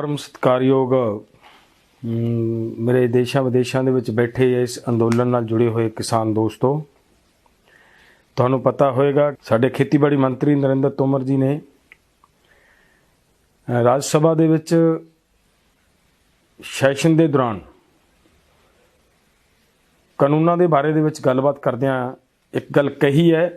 परम सत्कारयोग मेरे देशों विदेशों के बैठे इस अंदोलन नाल जुड़े हुए किसान दोस्तों, तुहानूं पता होएगा साडे खेतीबाड़ी मंत्री नरेंद्र तोमर जी ने राज सभा दे विच सैशन के दौरान कानूनों के बारे दे विच गलबात करदिआं एक गल कही है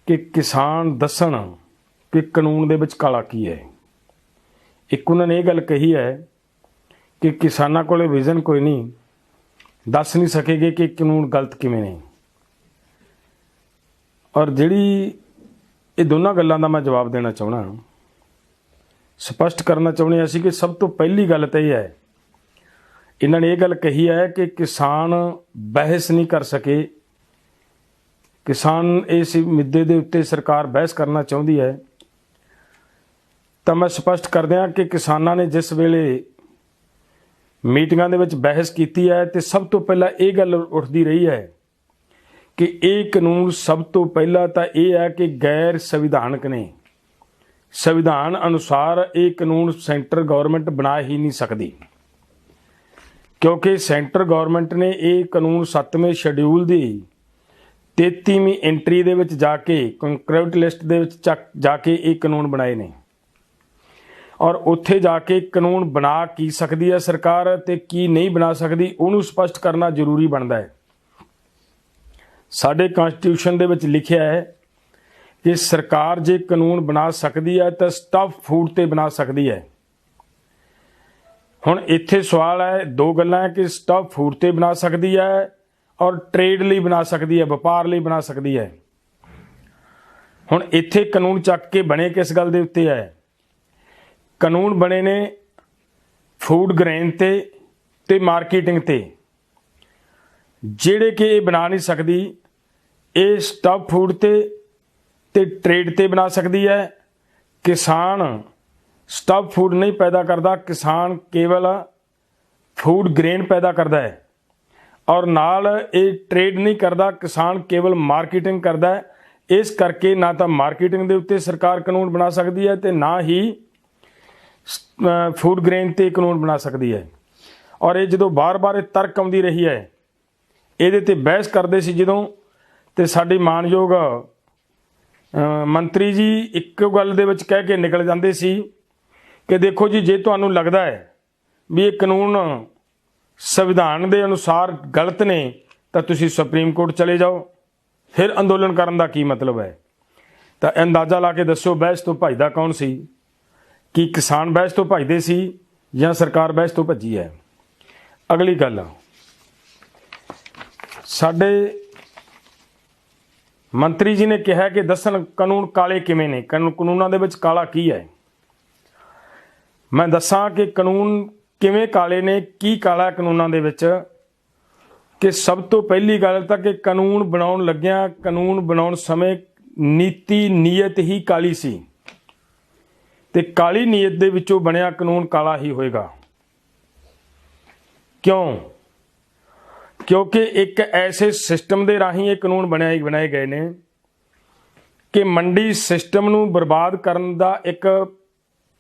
कि किसान दसन कि कानून दे विच काला की है। एक उन्होंने ये गल कही है कि किसानां कोले विजन कोई नहीं, दस नहीं सकेगे कि कानून गलत किवें ने। और जिहड़ी ये दोनों गल्लां दा मैं जवाब देना चाहुंदा, स्पष्ट करना चाहुंदे असीं कि सब तो पहली गल तो यह है, इन्होंने ये गल कही है कि किसान बहस नहीं कर सके। किसान इस मुद्दे के उत्ते सरकार बहस करना चाहती है, तो मैं स्पष्ट कर दिया कि किसानों ने जिस वेले मीटिंगां दे विच बहस की है तो सब तो पहला ये गल उठती रही है कि ये कानून सब तो पहला तो यह है कि गैर संविधानक ने। संविधान अनुसार ये कानून सेंटर गवर्नमेंट बना ही नहीं सकती, क्योंकि सेंटर गवर्नमेंट ने ये कानून 7वें शेड्यूल की 33वीं एंट्री दे विच जाके कंकरेंट लिस्ट दे विच जाके ये कानून बनाए ने। और उत्थे जाके कानून बना की सकती है सरकार ते की नहीं बना सकती, उन्होंने स्पष्ट करना जरूरी बनता है। साडे कॉन्स्टिट्यूशन दे विच लिखिया है कि सरकार जे कानून बना सकती है तो स्टफ फूड ते बना सकती है। हुण इत्थे सवाल है, दो गल्लां है कि स्टफ फूड ते बना सकती है और ट्रेड लिए बना सकती है, व्यापार लिए बना सकती है। हुण इत्थे कानून चक के बने किस गल दे उत्ते है? कानून बने ने फूड ग्रेन ते मार्केटिंग ते, जिहड़े कि ये बना नहीं सकती, ये स्टफ फूड ते ट्रेड ते बना सकती है। किसान स्टफ फूड नहीं पैदा करता, किसान केवल फूड ग्रेन पैदा करता है। और नाल ये ट्रेड नहीं करता, किसान केवल मार्केटिंग करता है। इस करके ना तो मार्केटिंग के उत्ते सरकार कानून बना सकती है तो ना ही फूड ग्रेन ते कानून बना सकती है। और ये जो बार बार तर्क आती रही है, ये ते बहस करते सी जदों, ते साडी मानयोग मंत्री जी एक गल दे विच कह के निकल जाते सी कि देखो जी, जे तुहानूं लगदा है भी ये कानून संविधान के अनुसार गलत ने तो तुसीं सुप्रीम कोर्ट चले जाओ, फिर अंदोलन करन दा की मतलब है। तो अंदाज़ा ला के दस्सो बहस तो भजदा कौन सी? कि किसान बहस तो भजदे सी या सरकार बहस तो भजी है? अगली गल, साडे मंत्री जी ने कहा कि दसन कानून काले किवें ने, कानूनां दे विच काला की है। मैं दसां कि कानून किवें काले ने, की काला कानूनां दे विच। कि सब तो पहली गल तां कि कानून बनाउण लग्गिआं, कानून बनाउण समय नीति नीयत ही काली सी, ते काली नीयत दे विचों बनिया कानून काला ही होएगा। क्यों? क्योंकि एक ऐसे सिस्टम के राही ये कानून बनाए गए ने कि मंडी सिस्टम नूं बर्बाद करन दा एक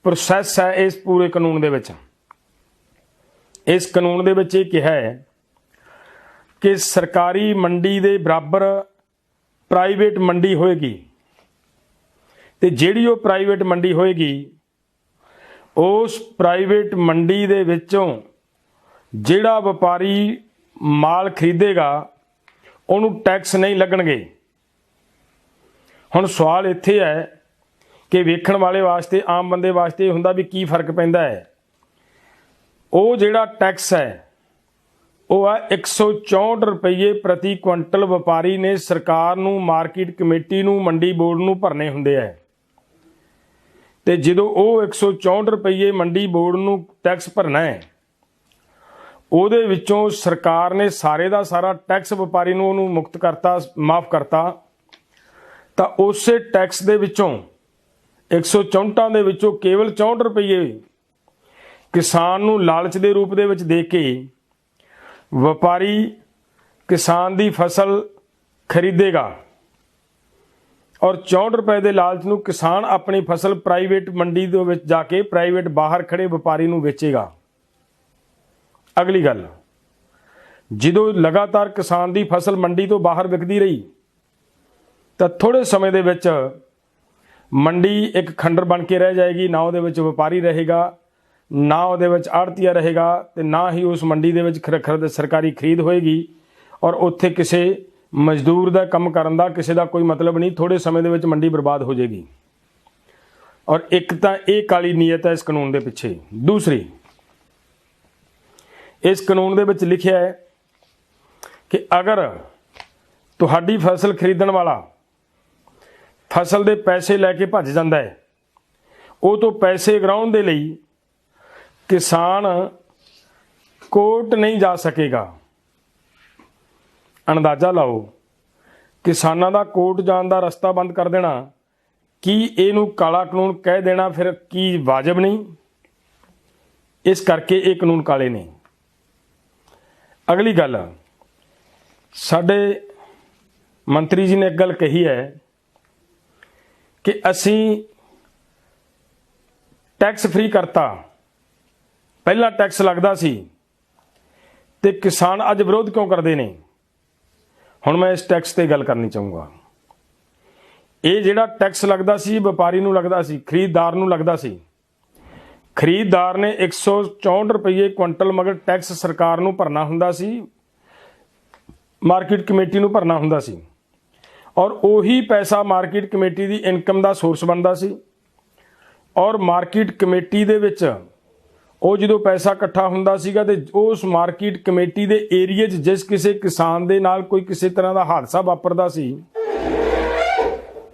प्रोसैस है इस पूरे कानून दे विच। इस कानून दे विच यह है कि सरकारी मंडी दे बराबर प्राइवेट मंडी होएगी, ते जिहड़ी वो प्राइवेट मंडी होएगी, उस प्राइवेट मंडी दे विचों जिहड़ा व्यापारी माल खरीदेगा उन्होंने टैक्स नहीं लगणगे। हुण सवाल इत्थे है कि वेखण वाले वास्ते, आम बंदे वास्ते ये हुंदा भी की फर्क पैंदा है। वो जिहड़ा टैक्स है वह है 164 रुपये प्रति क्विंटल व्यापारी ने सरकार नूं, मार्केट कमेटी नूं, मंडी बोर्ड नूं भरने हुंदे है। ते जदों वो 164 रुपये मंडी बोर्ड नूं टैक्स भरना है, ਉਹਦੇ ਵਿੱਚੋਂ सरकार ने सारे का सारा टैक्स व्यापारी ਨੂੰ ਉਹਨੂੰ मुक्त करता, माफ़ करता। तो उस टैक्स ਦੇ ਵਿੱਚੋਂ 164 ਦੇ ਵਿੱਚੋਂ केवल 64 रुपये किसान ਨੂੰ लालच ਦੇ रूप ਦੇ ਵਿੱਚ ਦੇ ਕੇ व्यापारी किसान की फसल खरीदेगा। ਔਰ 64 ਰੁਪਏ ਦੇ ਲਾਲਚ ਨੂੰ ਕਿਸਾਨ ਆਪਣੀ ਫਸਲ ਪ੍ਰਾਈਵੇਟ ਮੰਡੀ ਦੇ ਵਿੱਚ ਜਾ ਕੇ ਪ੍ਰਾਈਵੇਟ ਬਾਹਰ ਖੜੇ ਵਪਾਰੀ ਨੂੰ ਵੇਚੇਗਾ। ਅਗਲੀ ਗੱਲ, ਜਦੋਂ ਲਗਾਤਾਰ ਕਿਸਾਨ ਦੀ ਫਸਲ ਮੰਡੀ ਤੋਂ ਬਾਹਰ ਵਿਕਦੀ ਰਹੀ ਤਾਂ ਥੋੜੇ ਸਮੇਂ ਦੇ ਵਿੱਚ ਮੰਡੀ ਇੱਕ ਖੰਡਰ ਬਣ ਕੇ ਰਹਿ ਜਾਏਗੀ। ਨਾ ਉਹਦੇ ਵਿੱਚ ਵਪਾਰੀ ਰਹੇਗਾ, ਨਾ ਉਹਦੇ ਵਿੱਚ ਆੜ੍ਹਤੀਆ ਰਹੇਗਾ, ਤੇ ਨਾ ਹੀ ਉਸ ਮੰਡੀ ਦੇ ਵਿੱਚ ਸਰਕਾਰੀ ਖਰੀਦ ਹੋਏਗੀ। ਔਰ ਉੱਥੇ ਕਿਸੇ ਮਜ਼ਦੂਰ ਦਾ ਕੰਮ ਕਰਨ ਦਾ ਕਿਸੇ ਦਾ ਕੋਈ ਮਤਲਬ ਨਹੀਂ। ਥੋੜੇ ਸਮੇਂ ਦੇ ਵਿੱਚ ਮੰਡੀ ਬਰਬਾਦ ਹੋ ਜਾਏਗੀ। ਔਰ ਇੱਕ ਤਾਂ ਇਹ ਕਾਲੀ ਨੀਅਤ ਹੈ ਇਸ ਕਾਨੂੰਨ ਦੇ ਪਿੱਛੇ। ਦੂਸਰੀ, ਇਸ ਕਾਨੂੰਨ ਦੇ ਵਿੱਚ ਲਿਖਿਆ ਹੈ ਕਿ ਅਗਰ ਤੁਹਾਡੀ ਫਸਲ ਖਰੀਦਣ ਵਾਲਾ ਫਸਲ ਦੇ ਪੈਸੇ ਲੈ ਕੇ ਭੱਜ ਜਾਂਦਾ ਹੈ, ਉਹ ਤੋਂ ਪੈਸੇ ਗਰਾਉਣ ਦੇ ਲਈ ਕਿਸਾਨ ਕੋਰਟ ਨਹੀਂ ਜਾ ਸਕੇਗਾ। ਅੰਦਾਜ਼ਾ ਲਾਓ, ਕਿਸਾਨਾਂ ਦਾ ਕੋਰਟ ਜਾਣ ਦਾ ਰਸਤਾ ਬੰਦ ਕਰ ਦੇਣਾ, ਕੀ ਇਹਨੂੰ ਕਾਲਾ ਕਾਨੂੰਨ ਕਹਿ ਦੇਣਾ ਫਿਰ ਕੀ ਵਾਜਬ ਨਹੀਂ? ਇਸ ਕਰਕੇ ਇਹ ਕਾਨੂੰਨ ਕਾਲੇ ਨੇ। ਅਗਲੀ ਗੱਲ, ਸਾਡੇ ਮੰਤਰੀ ਜੀ ਨੇ ਇੱਕ ਗੱਲ ਕਹੀ ਹੈ ਕਿ ਅਸੀਂ ਟੈਕਸ ਫ੍ਰੀ ਕਰਤਾ। ਪਹਿਲਾਂ ਟੈਕਸ ਲੱਗਦਾ ਸੀ ਤੇ ਕਿਸਾਨ ਅੱਜ ਵਿਰੋਧ ਕਿਉਂ ਕਰਦੇ ਨੇ? ਹੁਣ ਮੈਂ ਇਸ ਟੈਕਸ ਤੇ ਗੱਲ ਕਰਨੀ ਚਾਹੂੰਗਾ। ਇਹ ਜਿਹੜਾ ਟੈਕਸ ਲੱਗਦਾ ਸੀ ਵਪਾਰੀ ਨੂੰ ਲੱਗਦਾ ਸੀ, ਖਰੀਦਦਾਰ ਨੂੰ ਲੱਗਦਾ ਸੀ। ਖਰੀਦਦਾਰ ਨੇ 164 ਰੁਪਏ ਕੁਇੰਟਲ ਮਗਰ ਟੈਕਸ ਸਰਕਾਰ ਨੂੰ ਭਰਨਾ ਹੁੰਦਾ ਸੀ, ਮਾਰਕੀਟ ਕਮੇਟੀ ਨੂੰ ਭਰਨਾ ਹੁੰਦਾ ਸੀ। ਔਰ ਉਹੀ ਪੈਸਾ ਮਾਰਕੀਟ ਕਮੇਟੀ ਦੀ ਇਨਕਮ ਦਾ ਸੋਰਸ ਬਣਦਾ ਸੀ। ਔਰ ਮਾਰਕੀਟ ਕਮੇਟੀ ਦੇ ਵਿੱਚ ਉਹ ਜਦੋਂ ਪੈਸਾ ਇਕੱਠਾ ਹੁੰਦਾ ਸੀਗਾ ਤੇ ਉਸ ਮਾਰਕੀਟ ਕਮੇਟੀ ਦੇ ਏਰੀਏ 'ਚ ਜਿਸ ਕਿਸੇ ਕਿਸਾਨ ਦੇ ਨਾਲ ਕੋਈ ਕਿਸੇ ਤਰ੍ਹਾਂ ਦਾ ਹਾਦਸਾ ਵਾਪਰਦਾ ਸੀ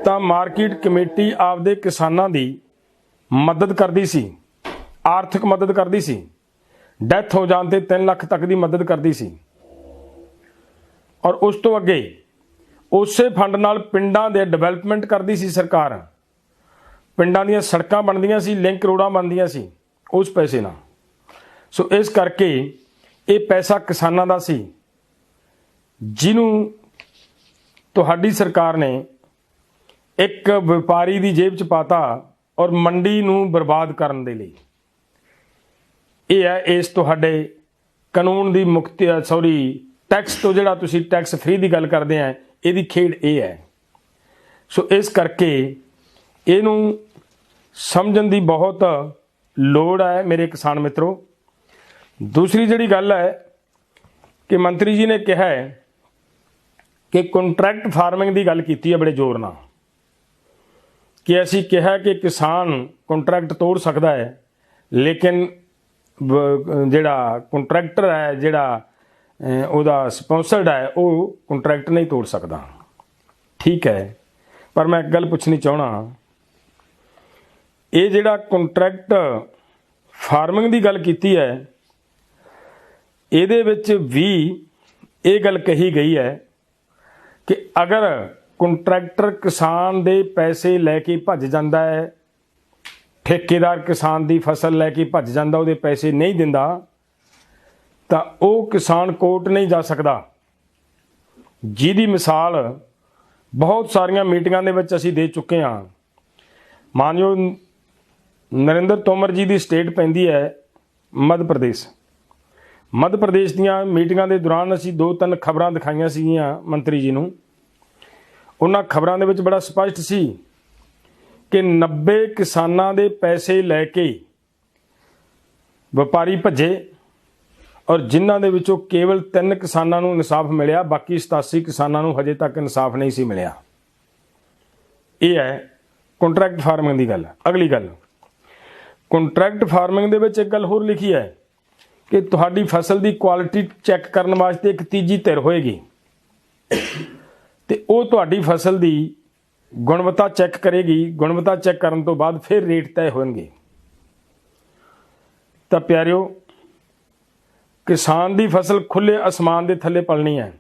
ਤਾਂ ਮਾਰਕੀਟ ਕਮੇਟੀ ਆਪਦੇ ਕਿਸਾਨਾਂ ਦੀ ਮਦਦ ਕਰਦੀ ਸੀ, ਆਰਥਿਕ ਮਦਦ ਕਰਦੀ ਸੀ। ਡੈਥ ਹੋ ਜਾਣ ਤੇ 3 ਲੱਖ ਤੱਕ ਦੀ ਮਦਦ ਕਰਦੀ ਸੀ। ਔਰ ਉਸ ਤੋਂ ਅੱਗੇ ਉਸੇ ਫੰਡ ਨਾਲ ਪਿੰਡਾਂ ਦੇ ਡਿਵੈਲਪਮੈਂਟ ਕਰਦੀ ਸੀ ਸਰਕਾਰ। ਪਿੰਡਾਂ ਦੀਆਂ ਸੜਕਾਂ ਬਣਦੀਆਂ ਸੀ, ਲਿੰਕ ਰੋਡਾਂ ਬਣਦੀਆਂ ਸੀ ਉਸ ਪੈਸੇ ਨਾਲ। ਸੋ ਇਸ ਕਰਕੇ ਇਹ ਪੈਸਾ ਕਿਸਾਨਾਂ ਦਾ ਸੀ, ਜਿਹਨੂੰ ਤੁਹਾਡੀ ਸਰਕਾਰ ਨੇ ਇੱਕ ਵਪਾਰੀ ਦੀ ਜੇਬ 'ਚ ਪਾਤਾ ਔਰ ਮੰਡੀ ਨੂੰ ਬਰਬਾਦ ਕਰਨ ਦੇ ਲਈ। ਇਹ ਹੈ ਇਸ ਤੁਹਾਡੇ ਕਾਨੂੰਨ ਦੀ ਮੁਕਤੀ, ਟੈਕਸ ਤੋਂ ਜਿਹੜਾ ਤੁਸੀਂ ਟੈਕਸ ਫ੍ਰੀ ਦੀ ਗੱਲ ਕਰਦੇ ਆ, ਇਹਦੀ ਖੇਡ ਇਹ ਹੈ। ਸੋ ਇਸ ਕਰਕੇ ਇਹਨੂੰ ਸਮਝਣ ਦੀ ਬਹੁਤ ਲੋੜ ਹੈ ਮੇਰੇ ਕਿਸਾਨ ਮਿੱਤਰੋ। ਦੂਸਰੀ ਜਿਹੜੀ ਗੱਲ ਹੈ ਕਿ ਮੰਤਰੀ ਜੀ ਨੇ ਕਿਹਾ ਹੈ ਕਿ ਕੰਟਰੈਕਟ ਫਾਰਮਿੰਗ ਦੀ ਗੱਲ ਕੀਤੀ ਹੈ ਬੜੇ ਜ਼ੋਰ ਨਾਲ, ਕਿ ਅਸੀਂ ਕਿਹਾ ਕਿ ਕਿਸਾਨ ਕੰਟਰੈਕਟ ਤੋੜ ਸਕਦਾ ਹੈ, ਲੇਕਿਨ ਜਿਹੜਾ ਕੰਟਰੈਕਟਰ ਹੈ, ਜਿਹੜਾ ਉਹਦਾ ਸਪਾਂਸਰਡ ਹੈ, ਉਹ ਕੰਟਰੈਕਟ ਨਹੀਂ ਤੋੜ ਸਕਦਾ। ਠੀਕ ਹੈ, ਪਰ ਮੈਂ ਇੱਕ ਗੱਲ ਪੁੱਛਣੀ ਚਾਹਣਾ, ਇਹ ਜਿਹੜਾ ਕੰਟਰੈਕਟ ਫਾਰਮਿੰਗ ਦੀ ਗੱਲ ਕੀਤੀ ਹੈ, ਇਹਦੇ ਵਿੱਚ ਵੀ ਇਹ ਗੱਲ ਕਹੀ ਗਈ ਹੈ ਕਿ ਅਗਰ ਕੰਟਰੈਕਟਰ ਕਿਸਾਨ ਦੇ ਪੈਸੇ ਲੈ ਕੇ ਭੱਜ ਜਾਂਦਾ ਹੈ, ਠੇਕੇਦਾਰ ਕਿਸਾਨ ਦੀ ਫਸਲ ਲੈ ਕੇ ਭੱਜ ਜਾਂਦਾ, ਉਹਦੇ ਪੈਸੇ ਨਹੀਂ ਦਿੰਦਾ, ਤਾਂ ਉਹ ਕਿਸਾਨ ਕੋਰਟ ਨਹੀਂ ਜਾ ਸਕਦਾ। ਜਿਹਦੀ ਮਿਸਾਲ ਬਹੁਤ ਸਾਰੀਆਂ ਮੀਟਿੰਗਾਂ ਦੇ ਵਿੱਚ ਅਸੀਂ ਦੇ ਚੁੱਕੇ ਹਾਂ। ਮਾਨਯੋਗ ਨਰਿੰਦਰ ਤੋਮਰ ਜੀ ਦੀ ਸਟੇਟ ਪੈਂਦੀ ਹੈ ਮੱਧ ਪ੍ਰਦੇਸ਼। ਮੱਧ ਪ੍ਰਦੇਸ਼ ਦੀਆਂ ਮੀਟਿੰਗਾਂ ਦੇ ਦੌਰਾਨ ਅਸੀਂ 2-3 ਖਬਰਾਂ ਦਿਖਾਈਆਂ ਸੀਗੀਆਂ ਮੰਤਰੀ ਜੀ ਨੂੰ। ਉਹਨਾਂ ਖਬਰਾਂ ਦੇ ਵਿੱਚ ਬੜਾ ਸਪਸ਼ਟ ਸੀ ਕਿ 90 ਕਿਸਾਨਾਂ ਦੇ ਪੈਸੇ ਲੈ ਕੇ ਵਪਾਰੀ ਭੱਜੇ ਔਰ ਜਿਨ੍ਹਾਂ ਦੇ ਵਿੱਚੋਂ ਕੇਵਲ 3 ਕਿਸਾਨਾਂ ਨੂੰ ਇਨਸਾਫ ਮਿਲਿਆ, ਬਾਕੀ 87 ਕਿਸਾਨਾਂ ਨੂੰ ਹਜੇ ਤੱਕ ਇਨਸਾਫ ਨਹੀਂ ਸੀ ਮਿਲਿਆ। ਇਹ ਹੈ ਕੰਟਰੈਕਟ ਫਾਰਮਿੰਗ ਦੀ ਗੱਲ। ਅਗਲੀ ਗੱਲ, ਕੰਟਰੈਕਟ ਫਾਰਮਿੰਗ ਦੇ ਵਿੱਚ ਇੱਕ ਗੱਲ ਹੋਰ ਲਿਖੀ ਹੈ ਕਿ ਤੁਹਾਡੀ ਫਸਲ ਦੀ ਕੁਆਲਿਟੀ ਚੈੱਕ ਕਰਨ ਵਾਸਤੇ ਇੱਕ ਤੀਜੀ ਧਿਰ ਹੋਏਗੀ ਤੇ ਉਹ ਤੁਹਾਡੀ ਫਸਲ ਦੀ ਗੁਣਵੱਤਾ ਚੈੱਕ ਕਰੇਗੀ। ਗੁਣਵੱਤਾ ਚੈੱਕ ਕਰਨ ਤੋਂ ਬਾਅਦ ਫਿਰ ਰੇਟ ਤੈਅ ਹੋਣਗੇ। ਤਾਂ ਪਿਆਰਿਓ, ਕਿਸਾਨ ਦੀ ਫਸਲ ਖੁੱਲੇ ਅਸਮਾਨ ਦੇ ਥੱਲੇ ਪਲਣੀ ਹੈ।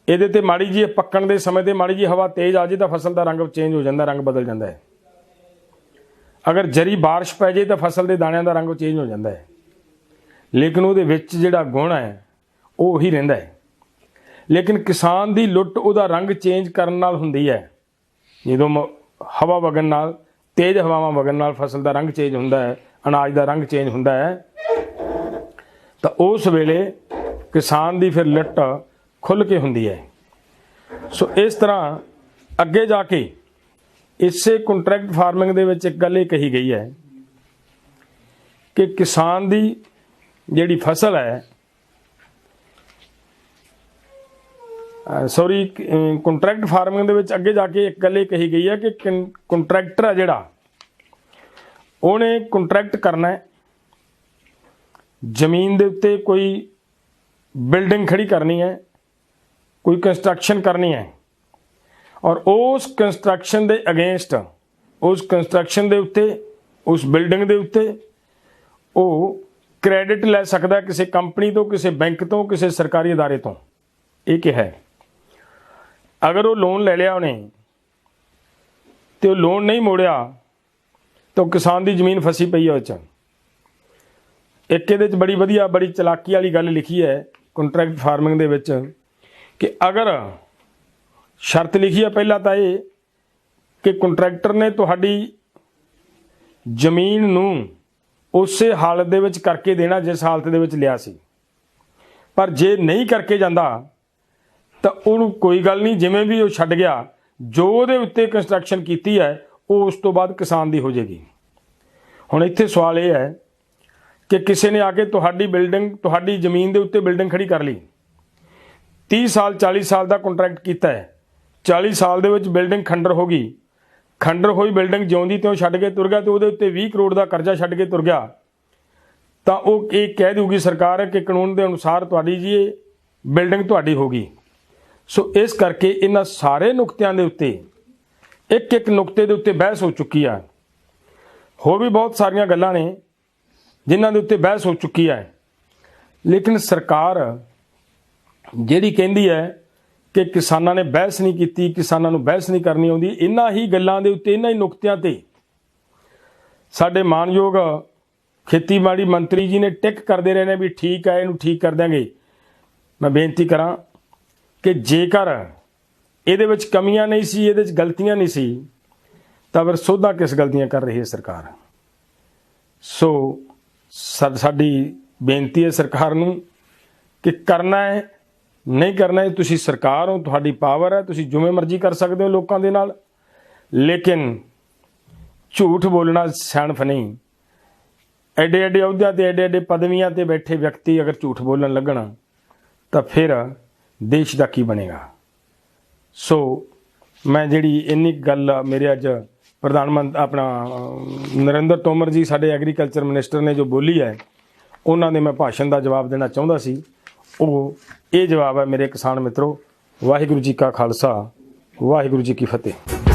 ਇਹਦੇ ਤੇ ਮਾੜੀ ਜੀ ਪੱਕਣ ਦੇ ਸਮੇਂ ਤੇ ਮਾੜੀ ਜੀ ਹਵਾ ਤੇਜ਼ ਆ ਜੇ ਤਾਂ ਫਸਲ ਦਾ ਰੰਗ ਚੇਂਜ ਹੋ ਜਾਂਦਾ, ਰੰਗ ਬਦਲ ਜਾਂਦਾ ਹੈ। ਅਗਰ ਜਰੀ ਬਾਰਿਸ਼ ਪੈ ਜੇ ਤਾਂ ਫਸਲ ਦੇ ਦਾਣਿਆਂ ਦਾ ਰੰਗ ਚੇਂਜ ਹੋ ਜਾਂਦਾ ਹੈ, ਲੇਕਿਨ ਉਹਦੇ ਵਿੱਚ ਜਿਹੜਾ ਗੁਣ ਹੈ ਉਹ ਉਹੀ ਰਹਿੰਦਾ ਹੈ। लेकिन किसान की लुੱਟ ਉਹਦਾ रंग चेंज ਕਰਨ ਨਾਲ ਹੁੰਦੀ है। ਜਦੋਂ हवा वगन नाल, तेज हवावां वगन नाल फसल का रंग चेंज ਹੁੰਦਾ है, अनाज का रंग चेंज ਹੁੰਦਾ है, तो उस वेले किसान की फिर लुੱਟ खुल के ਹੁੰਦੀ है। सो इस तरह अगे जाके इसे कंट्रैक्ट फार्मिंग दे विच एक गल ये कही गई है कि किसान की जिहड़ी फसल है, सॉरी कंट्रैक्ट फार्मिंग दे विच अगे जाके एक गल ये कही गई है कि कंट्रैक्टर है जिहड़ा उन्हें कंट्रैक्ट करना है, जमीन दे उत्ते कोई बिल्डिंग खड़ी करनी है, कोई कंस्ट्रक्शन करनी है, और उस कंस्ट्रक्शन दे अगेंस्ट, उस कंस्ट्रक्शन दे उत्ते, उस बिल्डिंग दे उत्ते वो क्रेडिट लै सकदा है किसी कंपनी तो, किसी बैंक तो, किसी सरकारी अदारे तो। ये क्या है, अगर वो लोन ले लिया उन्हें तो लोन नहीं मोड़िया तो किसान की जमीन फसी पई है। एक ये बड़ी वधिया बड़ी चलाकी वाली गल लिखी है कंट्रैक्ट फार्मिंग दे विच कि अगर शर्त लिखी है पहला तो ये कि कंट्रैक्टर ने तुहाडी जमीन नूं उस हालत दे विच करके देना जिस हालत दे विच लिया सी, पर जे नहीं करके जांदा तो उन्होंने कोई गल नहीं, जिवें भी वो छड्ड गया, जो उहदे उत्ते कंस्ट्रक्शन कीती है वो उस तो बाद किसान दी हो जाएगी। हुण इत्थे सवाल ये है कि किसी ने आके तुहाडी बिल्डिंग, तुहाडी जमीन दे उत्ते बिल्डिंग खड़ी कर ली, 30 साल 40 साल का कंट्रैक्ट किया है, 40 साल दे विच बिल्डिंग खंडर हो गई, खंडर हुई बिल्डिंग जिउंदी त्यों छड्ड के तुर गया, तो उहदे उत्ते 20 करोड़ का करजा छड्ड के तुर गया, तो वो ये कह दूगी सरकार कि कानून के अनुसार तुहाडी जी ये बिल्डिंग तुहाडी होगी। सो इस करके इन्हां सारे नुकतियां दे उत्ते एक एक नुकते दे उत्ते बहस हो चुकी है। होर भी बहुत सारियां गल्लां ने जिन्हां दे उत्ते बहस हो चुकी है, लेकिन सरकार जिहड़ी कहंदी है कि किसानां ने बहस नहीं कीती, किसानां नूं बहस नहीं करनी आउंदी, इन्हां ही गल्लां दे उत्ते, इन्हां ही नुकतियां ते साडे मानयोग खेतीबाड़ी मंत्री जी ने टिक करते रहे ने भी ठीक है, इनू ठीक कर देंगे। मैं बेनती करा कि जेकर इहदे विच कमियां नहीं सी, इहदे विच गलतियां नहीं सी, तो फिर सोधा किस गलतियां कर रही है सरकार। सो साडी बेनती है सरकार नूं कि करना है नहीं करना है, तुसी सरकार हो, तुहाडी पावर है, तुसी जिवें मर्जी कर सकते हो लोकां दे नाल, लेकिन झूठ बोलना सियाणप नहीं। एडे एडे अहुदियां ते एडे एडे पदवियां ते बैठे व्यक्ति अगर झूठ बोलन लगन तो फिर देश का की बनेगा। सो मैं जिहड़ी इन्नी गल मेरे अज प्रधानमंत्री अपना नरेंद्र तोमर जी साडे एग्रीकल्चर मिनिस्टर ने जो बोली है, उन्होंने मैं भाषण का जवाब देना चाहता सी। वो ये जवाब है मेरे किसान मित्रों। वाहिगुरू जी का खालसा, वाहिगुरू जी की फतेह।